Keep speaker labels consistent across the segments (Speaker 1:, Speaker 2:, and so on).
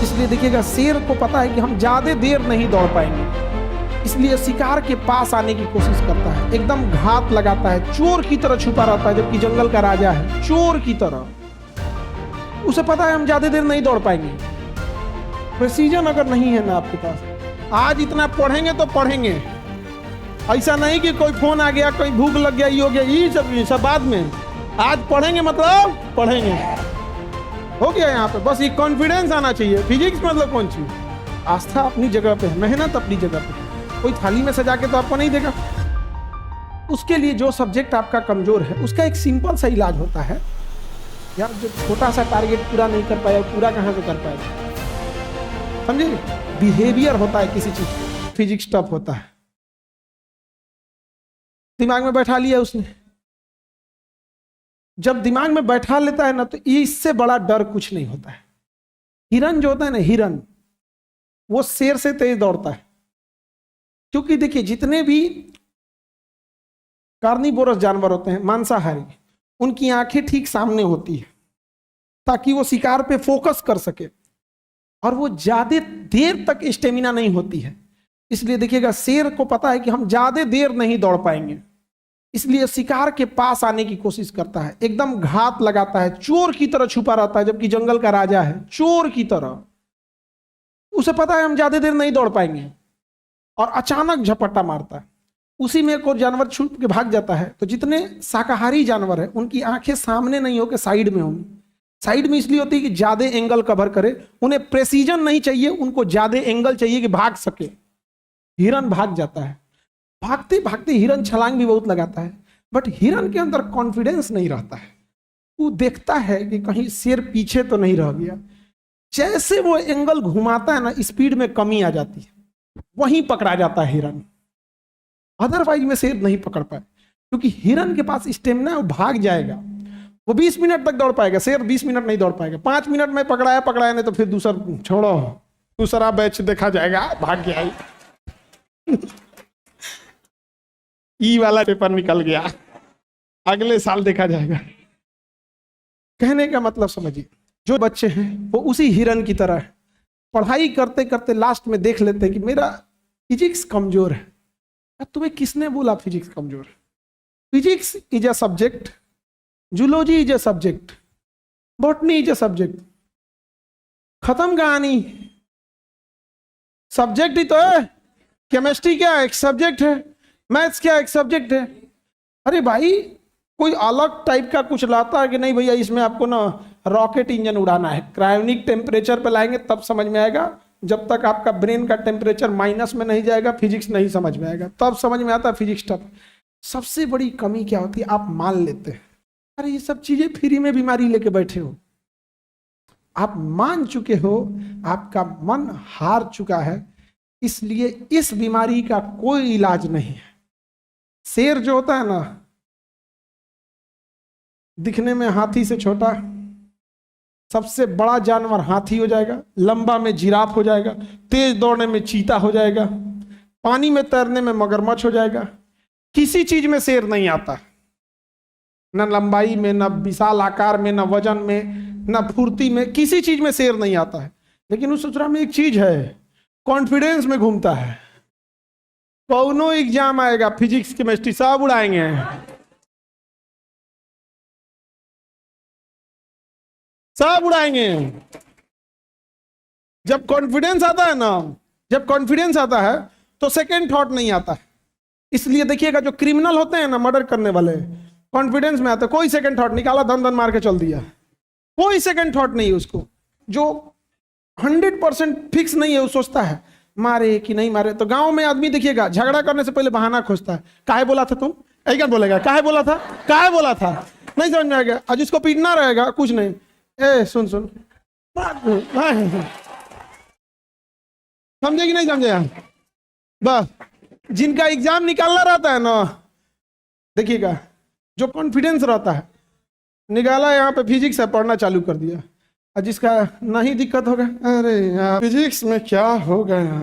Speaker 1: इसलिए देखिएगा, शेर को पता है कि हम ज्यादा देर नहीं दौड़ पाएंगे, इसलिए शिकार के पास आने की कोशिश करता है, एकदम घात लगाता है, चोर की तरह छुपा रहता है, जबकि जंगल का राजा है, चोर की तरह। उसे पता है हम ज्यादा देर नहीं दौड़ पाएंगे। प्रेसीजन अगर नहीं है ना आपके पास, आज इतना पढ़ेंगे तो पढ़ेंगे, ऐसा नहीं कि कोई फोन आ गया, कोई भूख लग गया, ये हो गया, ये सब बाद में। आज पढ़ेंगे मतलब पढ़ेंगे, हो गया यहाँ पे। बस ये कॉन्फिडेंस आना चाहिए। फिजिक्स मतलब कौन चीज, आस्था अपनी जगह पे है, मेहनत अपनी जगह पे। कोई थाली में सजा के तो आपको नहीं देगा। उसके लिए जो सब्जेक्ट आपका कमजोर है, उसका एक सिंपल सा इलाज होता है। यार जो छोटा सा टारगेट पूरा नहीं कर पाया, पूरा कहाँ से कर पाएगा, समझे? बिहेवियर होता है किसी चीज, फिजिक्स टफ होता है। दिमाग में बैठा लिया उसने, जब दिमाग में बैठा लेता है ना, तो इससे बड़ा डर कुछ नहीं होता है। हिरन जो होता है ना, हिरन, वो शेर से तेज दौड़ता है। क्योंकि देखिए, जितने भी कार्निवोरस जानवर होते हैं, मांसाहारी, उनकी आंखें ठीक सामने होती है ताकि वो शिकार पे फोकस कर सके, और वो ज्यादा देर तक स्टेमिना नहीं होती है। इसलिए देखिएगा, शेर को पता है कि हम ज्यादा देर नहीं दौड़ पाएंगे, इसलिए शिकार के पास आने की कोशिश करता है, एकदम घात लगाता है, चोर की तरह छुपा रहता है, जबकि जंगल का राजा है, चोर की तरह। उसे पता है हम ज्यादा देर नहीं दौड़ पाएंगे, और अचानक झपट्टा मारता है। उसी में एक और जानवर छुप के भाग जाता है। तो जितने शाकाहारी जानवर है, उनकी आंखें सामने नहीं होकर साइड में होंगी। साइड में इसलिए होती है कि ज्यादा एंगल कवर करे, उन्हें प्रेसीजन नहीं चाहिए, उनको ज्यादा एंगल चाहिए कि भाग सके। हिरन भाग जाता है, भागते भागते हिरन छलांग भी बहुत लगाता है, बट हिरन के अंदर कॉन्फिडेंस नहीं रहता है। वो देखता है कि कहीं शेर पीछे तो नहीं रह गया। जैसे वो एंगल घुमाता है ना, स्पीड में कमी आ जाती है, वहीं पकड़ा जाता है हिरन। अदरवाइज में शेर नहीं पकड़ पाए, क्योंकि हिरन के पास स्टेमिना है, वो भाग जाएगा। वो 20 मिनट तक दौड़ पाएगा, शेर 20 मिनट नहीं दौड़ पाएगा। 5 मिनट में पकड़ाया नहीं तो फिर दूसरा बैच देखा जाएगा, भाग गया ई वाला पेपर निकल गया, अगले साल देखा जाएगा। कहने का मतलब समझिए, जो बच्चे हैं वो उसी हिरन की तरह है, पढ़ाई करते करते लास्ट में देख लेते हैं कि मेरा फिजिक्स कमजोर है। तुम्हें किसने बोला फिजिक्स कमजोर है? Physics is a subject, zoology is a subject, botany is a subject. खत्म कहानी। सब्जेक्ट ही तो है। केमिस्ट्री क्या एक सब्जेक्ट है, मैथ्स क्या एक सब्जेक्ट है। अरे भाई, कोई अलग टाइप का कुछ लाता है कि नहीं भैया, इसमें आपको ना रॉकेट इंजन उड़ाना है, क्रायोनिक टेम्परेचर पे लाएंगे तब समझ में आएगा। जब तक आपका ब्रेन का टेम्परेचर माइनस में नहीं जाएगा, फिजिक्स नहीं समझ में आएगा, तब समझ में आता है फिजिक्स टफ। सबसे बड़ी कमी क्या होती है, आप मान लेते हैं अरे ये सब चीजें फ्री में बीमारी लेके बैठे हो। आप मान चुके हो, आपका मन हार चुका है, इसलिए इस बीमारी का कोई इलाज नहीं है। शेर जो होता है ना, दिखने में हाथी से छोटा, सबसे बड़ा जानवर हाथी हो जाएगा, लंबा में जिराफ हो जाएगा, तेज दौड़ने में चीता हो जाएगा, पानी में तैरने में मगरमच्छ हो जाएगा। किसी चीज में शेर नहीं आता, न लंबाई में, न विशाल आकार में, न वजन में, न फुर्ती में, किसी चीज में शेर नहीं आता है। लेकिन उस सूत्र में एक चीज है, कॉन्फिडेंस में घूमता है। कौनो एग्जाम आएगा, फिजिक्स केमिस्ट्री सब उड़ाएंगे, सब उड़ाएंगे। जब कॉन्फिडेंस आता है ना, जब कॉन्फिडेंस आता है तो सेकंड थॉट नहीं आता है। इसलिए देखिएगा, जो क्रिमिनल होते हैं ना, मर्डर करने वाले, कॉन्फिडेंस में आते, कोई सेकंड थॉट, निकाला धन धन मार के चल दिया, कोई सेकंड थॉट नहीं है उसको। जो 100% फिक्स नहीं है, वो सोचता है मारे कि नहीं मारे। तो गांव में आदमी देखिएगा, झगड़ा करने से पहले बहाना खोजता है, काहे बोला था तुम, ऐसा बोलेगा, काहे बोला था, काहे बोला था, नहीं समझ में आ गया, और जिसको पीटना रहेगा कुछ नहीं, ए सुन समझे कि नहीं समझे। बस जिनका एग्जाम निकालना रहता है ना, देखिएगा, जो कॉन्फिडेंस रहता है, निकाला यहाँ पे फिजिक्स है, पढ़ना चालू कर दिया। और जिसका नहीं दिक्कत होगा, अरे यार फिजिक्स में क्या हो गया,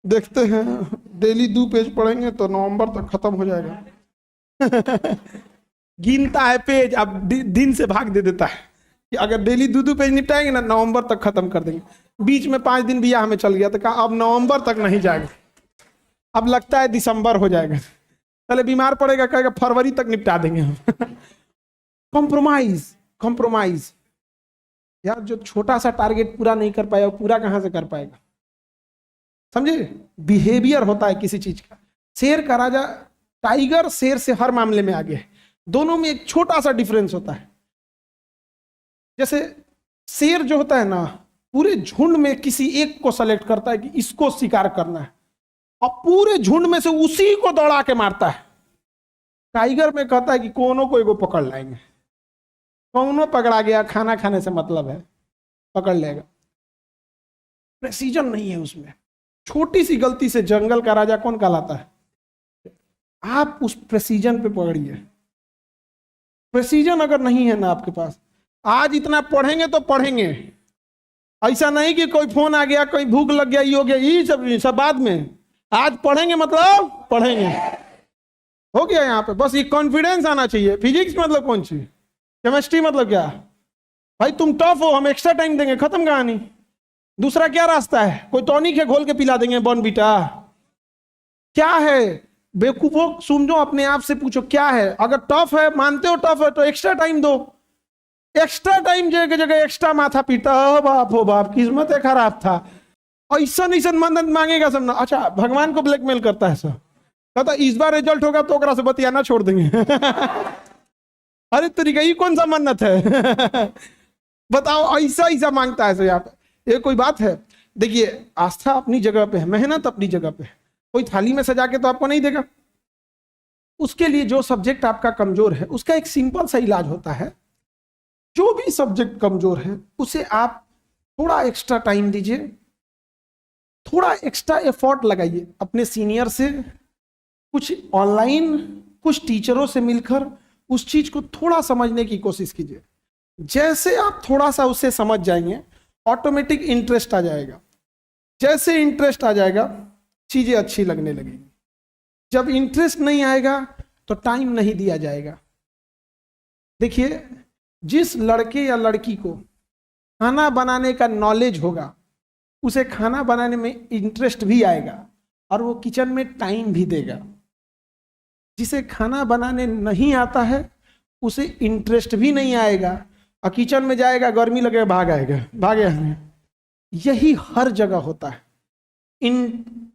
Speaker 1: देखते हैं डेली 2 पेज पढ़ेंगे तो नवंबर तक खत्म हो जाएगा गिनता है पेज, अब दिन से भाग दे देता है कि अगर डेली 2-2 पेज निपटाएंगे ना, नवंबर तक खत्म कर देंगे। बीच में 5 दिन बियाह में चल गया तो कहा अब नवंबर तक नहीं जाएगा, अब लगता है दिसंबर हो जाएगा। पहले बीमार पड़ेगा, कहेगा फरवरी तक निपटा देंगे हम। Compromise, compromise. यार जो छोटा सा टारगेट पूरा नहीं कर पाया, वो पूरा कहां से कर पाएगा? समझे? बिहेवियर होता है किसी चीज का। शेर का राजा, टाइगर शेर से हर मामले में आगे है। दोनों में एक छोटा सा डिफरेंस होता है। जैसे शेर जो होता है ना, पूरे झुंड में किसी एक को सेलेक्ट करता है कि इसको शिकार करना है, और पूरे झुंड में से उसी को दौड़ा के मारता है। टाइगर में कहता है कि कोनो को एगो पकड़ लाएंगे, कौनो पकड़ा गया, खाना खाने से मतलब है, पकड़ लेगा। प्रेसिजन नहीं है उसमें। छोटी सी गलती से जंगल का राजा कौन कहलाता है? आप उस प्रेसिजन पे पकड़िए। प्रेसिजन अगर नहीं है ना आपके पास, आज इतना पढ़ेंगे तो पढ़ेंगे, ऐसा नहीं कि कोई फोन आ गया, कोई भूख लग गया, ये हो गया, ये सब बाद में। आज पढ़ेंगे मतलब पढ़ेंगे, हो गया यहाँ पे। बस ये कॉन्फिडेंस आना चाहिए। फिजिक्स मतलब कौन सी, केमिस्ट्री मतलब क्या? भाई तुम टफ हो, हम एक्स्ट्रा टाइम देंगे, खत्म कहानी। दूसरा क्या रास्ता है? कोई टॉनिक है घोल के पिला देंगे, बॉर्नवीटा। क्या है? बेवकूफों, समझो, अपने आप से पूछो क्या है। अगर टफ है, मानते हो टफ है, तो एक्स्ट्रा टाइम दो। एक्स्ट्रा टाइम जगह जगह एक्स्ट्रा माथा पीटा, बाप हो बाप, किस्मत है खराब था। ऐसा नहीं मदद मांगेगा सब ना। अच्छा, भगवान को ब्लैकमेल करता है सब, कहता इस बार रिजल्ट होगा तो ओकरा से बतियाना छोड़ देंगे। अरे तरीका ही कौन सा मन्नत है? बताओ, ऐसा ऐसा मांगता है। यहाँ पे ये कोई बात है? देखिए, आस्था अपनी जगह पे है, मेहनत अपनी जगह पे है। कोई थाली में सजा के तो आपको नहीं देगा। उसके लिए जो सब्जेक्ट आपका कमजोर है, उसका एक सिंपल सा इलाज होता है। जो भी सब्जेक्ट कमजोर है, उसे आप थोड़ा एक्स्ट्रा टाइम दीजिए, थोड़ा एक्स्ट्रा एफर्ट लगाइए। अपने सीनियर से, कुछ ऑनलाइन, कुछ टीचरों से मिलकर उस चीज को थोड़ा समझने की कोशिश कीजिए। जैसे आप थोड़ा सा उसे समझ जाएंगे, ऑटोमेटिक इंटरेस्ट आ जाएगा। जैसे इंटरेस्ट आ जाएगा, चीजें अच्छी लगने लगेंगी। जब इंटरेस्ट नहीं आएगा तो टाइम नहीं दिया जाएगा। देखिए, जिस लड़के या लड़की को खाना बनाने का नॉलेज होगा, उसे खाना बनाने में इंटरेस्ट भी आएगा और वो किचन में टाइम भी देगा। जिसे खाना बनाने नहीं आता है, उसे इंटरेस्ट भी नहीं आएगा और किचन में जाएगा, गर्मी लगेगा, भागे। यही हर जगह होता है।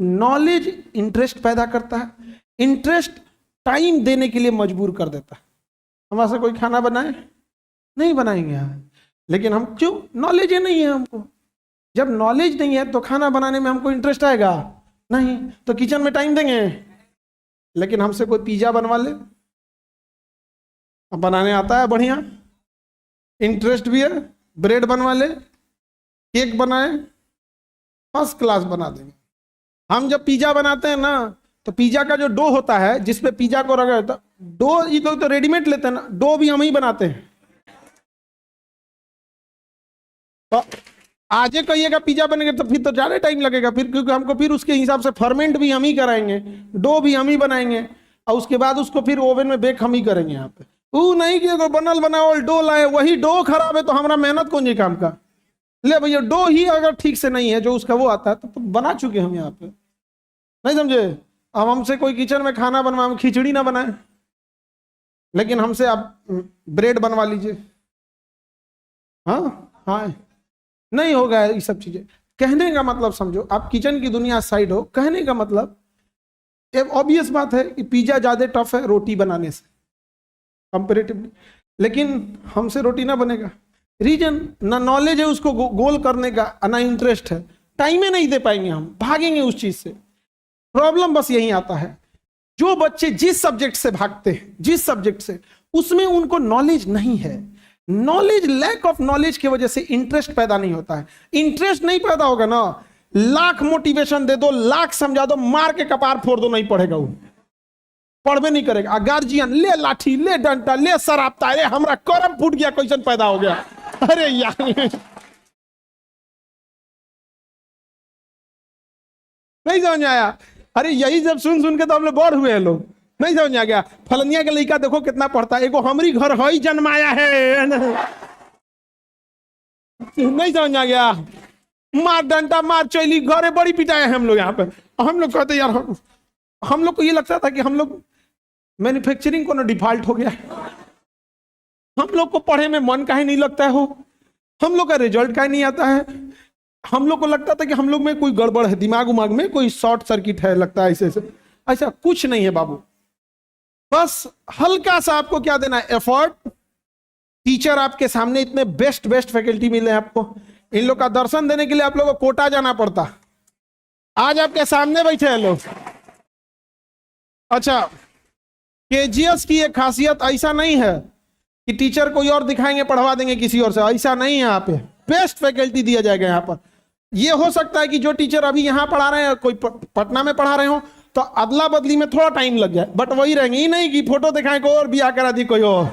Speaker 1: नॉलेज इंटरेस्ट पैदा करता है, इंटरेस्ट टाइम देने के लिए मजबूर कर देता है। हमारे से कोई खाना बनाए, नहीं बनाएंगे हम, लेकिन हम क्यों? नॉलेज ही नहीं है हमको। जब नॉलेज नहीं है तो खाना बनाने में हमको इंटरेस्ट आएगा नहीं, तो किचन में टाइम देंगे। लेकिन हमसे कोई पिज्जा बनवा ले, अब बनाने आता है बढ़िया, इंटरेस्ट भी है, ब्रेड बनवा ले, केक बनाए, फर्स्ट क्लास बना देंगे। हम जब पिज्जा बनाते हैं ना, तो पिज्जा का जो डो होता है, जिसपे पिज्जा को रगड़, तो डो ये लोग तो रेडीमेड लेते हैं ना, डो भी हम ही बनाते हैं। तो आज कहिएगा पिज्जा बनेगा तो फिर तो ज्यादा टाइम लगेगा, फिर क्योंकि हमको फिर उसके हिसाब से फर्मेंट भी हम ही कराएंगे, डो भी हम ही बनाएंगे, और उसके बाद उसको फिर ओवन में बेक हम ही करेंगे। यहाँ पे वो नहीं कि अगर बनल बनाओ डो लाए, वही डो खराब है तो हमारा मेहनत कौन जी काम का? ले भैया, डो ही अगर ठीक से नहीं है जो उसका वो आता है, तो बना चुके हम यहाँ पे, नहीं समझे? अब हमसे कोई किचन में खाना बनवा, खिचड़ी ना बनाए, लेकिन हमसे आप ब्रेड बनवा लीजिए, हाँ नहीं होगा ये सब चीजें। कहने का मतलब समझो, आप किचन की दुनिया साइड हो, कहने का मतलब एक ऑब्वियस बात है कि पिज्जा ज्यादा टफ है रोटी बनाने से कंपेरेटिवली, लेकिन हमसे रोटी ना बनेगा। रीजन, ना नॉलेज है उसको गोल करने का, ना इंटरेस्ट है, टाइम ही नहीं दे पाएंगे, हम भागेंगे उस चीज से। प्रॉब्लम बस यही आता है, जो बच्चे जिस सब्जेक्ट से भागते हैं, जिस सब्जेक्ट से, उसमें उनको नॉलेज नहीं है। नॉलेज, लैक ऑफ नॉलेज की वजह से इंटरेस्ट पैदा नहीं होता है। इंटरेस्ट नहीं पैदा होगा ना, लाख मोटिवेशन दे दो, लाख समझा दो, मार के कपार फोड़ दो, नहीं पढ़ेगा वो, पढ़वे नहीं करेगा। गार्जियन ले लाठी, ले डंडा, ले सरापता, अरे हमरा करम फूट गया, क्वेश्चन पैदा हो गया, अरे यार नहीं समझ आया। अरे यही जब सुन सुन के तो हम लोग बोर हुए हैं लोग, नहीं समझ आ गया। फलनिया के लड़का देखो कितना पढ़ता है, एगो हमारी घर है जन्माया है। नहीं समझ में आ गया? मार डंडा मार चैली घरे बड़ी पिटाए हैं हम लोग यहाँ पे। हम लोग कहते यार हम लोग को ये लगता था कि हम लोग मैन्युफैक्चरिंग को ना डिफॉल्ट हो गया है। हम लोग को पढ़े में मन काहे नहीं लगता है हो, हम लोग का रिजल्ट काहे नहीं आता है। हम लोग को लगता था कि हम लोग में कोई गड़बड़ है, दिमाग उमाग में कोई शॉर्ट सर्किट है लगता है ऐसे ऐसे। ऐसा कुछ नहीं है बाबू, बस हल्का सा आपको क्या देना है, एफर्ट। टीचर आपके सामने इतने बेस्ट बेस्ट फैकल्टी मिले हैं आपको, इन लोग का दर्शन देने के लिए आप लोगों को कोटा जाना पड़ता, आज आपके सामने बैठे हैं लोग। अच्छा, केजीएस की एक खासियत ऐसा नहीं है कि टीचर कोई और दिखाएंगे पढ़वा देंगे किसी और से, ऐसा नहीं है। यहाँ पे बेस्ट फैकल्टी दिया जाएगा। यहाँ पर ये हो सकता है कि जो टीचर अभी यहाँ पढ़ा रहे हैं कोई पटना में पढ़ा रहे हो तो अदला बदली में थोड़ा टाइम लग जाए, बट वही रहेंगे ही नहीं कि फोटो दिखाएं को और बिया करा दी कोई और।